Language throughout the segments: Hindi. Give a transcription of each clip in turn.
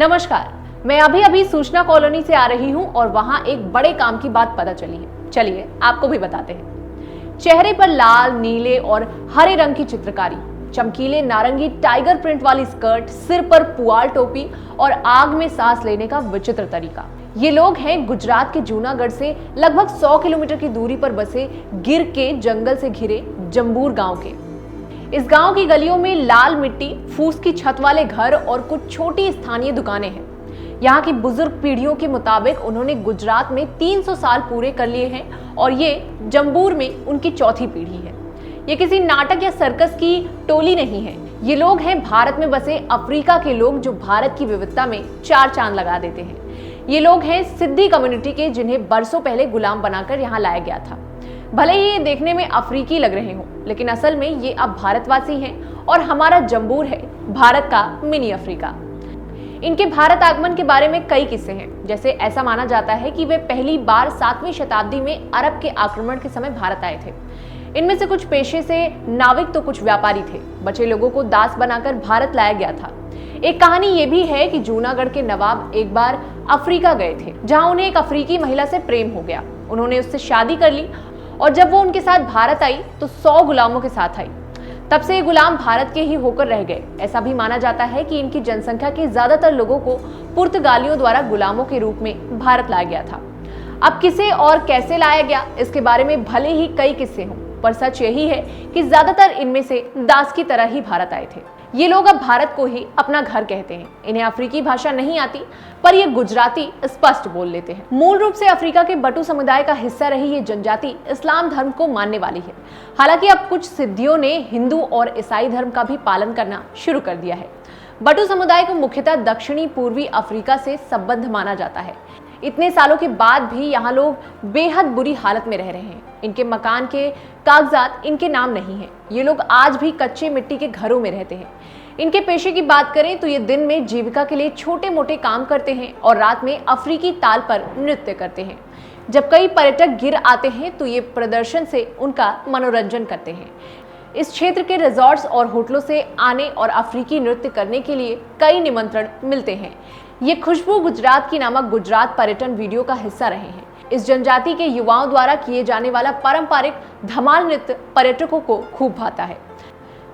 नमस्कार, मैं अभी सूचना कॉलोनी से आ रही हूं और वहां एक बड़े काम की बात पता चली है। चलिए आपको भी बताते हैं। चेहरे पर लाल, नीले और हरे रंग की चित्रकारी, चमकीले नारंगी टाइगर प्रिंट वाली स्कर्ट, सिर पर पुआल टोपी और आग में सांस लेने का विचित्र तरीका। ये लोग हैं गुजरात के जूनागढ़ से लगभग 100 किलोमीटर की दूरी पर बसे गिर के जंगल से घिरे जंबूर गांव के। इस गांव की गलियों में लाल मिट्टी, फूस की छत वाले घर और कुछ छोटी स्थानीय दुकानें हैं। यहाँ की बुजुर्ग पीढ़ियों के मुताबिक उन्होंने गुजरात में 300 साल पूरे कर लिए हैं और ये जंबूर में उनकी चौथी पीढ़ी है। ये किसी नाटक या सर्कस की टोली नहीं है। ये लोग हैं भारत में बसे अफ्रीका के लोग जो भारत की विविधता में चार चांद लगा देते हैं। ये लोग हैं सिद्धी कम्युनिटी के, जिन्हें बरसों पहले गुलाम बनाकर यहाँ लाया गया था। भले ही ये देखने में अफ्रीकी लग रहे हों, लेकिन असल में ये अब भारतवासी हैं और हमारा जंबूर है भारत का मिनी अफ्रीका। इनके भारत आगमन के बारे में कई किस्से हैं। जैसे ऐसा माना जाता है कि वे पहली बार 7वीं शताब्दी में अरब के आक्रमण के समय भारत आए थे। इनमें से कुछ पेशे से नाविक तो कुछ व्यापारी थे। बचे लोगों को दास बनाकर भारत लाया गया था। एक कहानी ये भी है कि जूनागढ़ के नवाब एक बार अफ्रीका गए थे, जहां उन्हें एक अफ्रीकी महिला से प्रेम हो गया। उन्होंने उससे शादी कर ली और जब वो उनके साथ भारत आई तो 100 गुलामों के साथ आई। तब से ये गुलाम भारत के ही होकर रह गए। ऐसा भी माना जाता है कि इनकी जनसंख्या के ज्यादातर लोगों को पुर्तगालियों द्वारा गुलामों के रूप में भारत लाया गया था। अब किसे और कैसे लाया गया, इसके बारे में भले ही कई किस्से हों, पर सच यही है कि ज्यादातर इनमें से दास की तरह ही भारत आए थे। ये लोग अब भारत को ही अपना घर कहते हैं। इन्हें अफ्रीकी भाषा नहीं आती, पर ये गुजराती स्पष्ट बोल लेते हैं। मूल रूप से अफ्रीका के बटू समुदाय का हिस्सा रही ये जनजाति इस्लाम धर्म को मानने वाली है। हालांकि अब कुछ सिद्धियों ने हिंदू और ईसाई धर्म का भी पालन करना शुरू कर दिया है। बटू समुदाय को मुख्यतः दक्षिणी पूर्वी अफ्रीका से संबद्ध माना जाता है। इतने सालों के बाद भी यहाँ लोग बेहद बुरी हालत में रह रहे हैं। इनके मकान के कागजात इनके नाम नहीं है। ये लोग आज भी कच्चे मिट्टी के घरों में रहते हैं। इनके पेशे की बात करें तो ये दिन में जीविका के लिए छोटे मोटे काम करते हैं और रात में अफ्रीकी ताल पर नृत्य करते हैं। जब कई पर्यटक गिर आते हैं तो ये प्रदर्शन से उनका मनोरंजन करते हैं। इस क्षेत्र के रिजॉर्ट्स और होटलों से आने और अफ्रीकी नृत्य करने के लिए कई निमंत्रण मिलते हैं। ये खुशबू गुजरात की नामक गुजरात पर्यटन वीडियो का हिस्सा रहे हैं। इस जनजाति के युवाओं द्वारा किए जाने वाला पारंपरिक धमाल नृत्य पर्यटकों को खूब भाता है।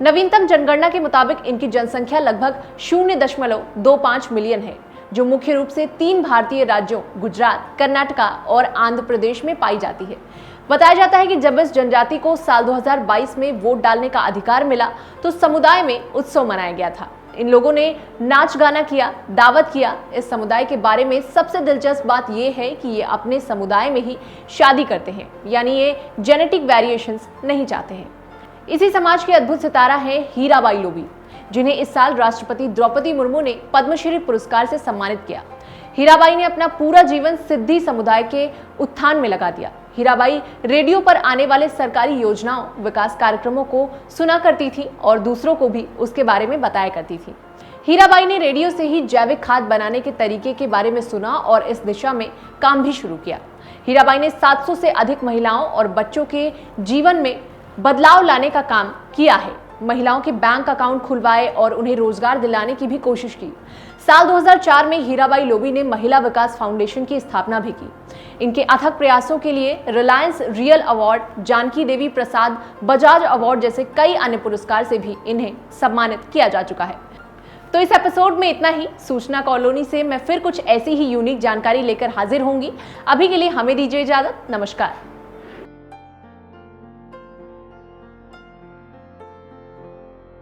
नवीनतम जनगणना के मुताबिक इनकी जनसंख्या लगभग 0.25 मिलियन है, जो मुख्य रूप से 3 भारतीय राज्यों गुजरात, कर्नाटका और आंध्र प्रदेश में पाई जाती है। बताया जाता है कि जब इस जनजाति को साल 2022 में वोट डालने का अधिकार मिला तो समुदाय में उत्सव मनाया गया था। इन लोगों ने नाच गाना किया, दावत किया। इस समुदाय के बारे में सबसे दिलचस्प बात यह है कि ये अपने समुदाय में ही शादी करते हैं, यानी ये जेनेटिक वेरिएशंस नहीं चाहते हैं। इसी समाज के अद्भुत सितारा है हीराबाई लोबी, जिन्हें इस साल राष्ट्रपति द्रौपदी मुर्मू ने पद्मश्री पुरस्कार से सम्मानित किया। हीराबाई ने अपना पूरा जीवन सिद्धी समुदाय के उत्थान में लगा दिया। हीराबाई रेडियो पर आने वाले सरकारी योजनाओं, विकास कार्यक्रमों को सुना करती थी और दूसरों को भी उसके बारे में बताया करती थी। हीराबाई ने रेडियो से ही जैविक खाद बनाने के तरीके के बारे में सुना और इस दिशा में काम भी शुरू किया। हीराबाई ने 700 से अधिक महिलाओं और बच्चों के जीवन में बदलाव लाने का काम किया है। महिलाओं के बैंक अकाउंट खुलवाए और उन्हें रोजगार दिलाने की भी कोशिश की। साल 2004 में हीराबाई लोबी ने महिला विकास फाउंडेशन की स्थापना भी की। इनके अथक प्रयासों के लिए Reliance real award, Janaki Devi Prasad Bajaj award जैसे कई अन्य पुरस्कार से भी इन्हें सम्मानित किया जा चुका है। तो इस एपिसोड में इतना ही। सूचना कॉलोनी से मैं फिर कुछ ऐसी ही यूनिक जानकारी लेकर हाजिर होंगी। अभी के लिए हमें दीजिए इजाजत। नमस्कार।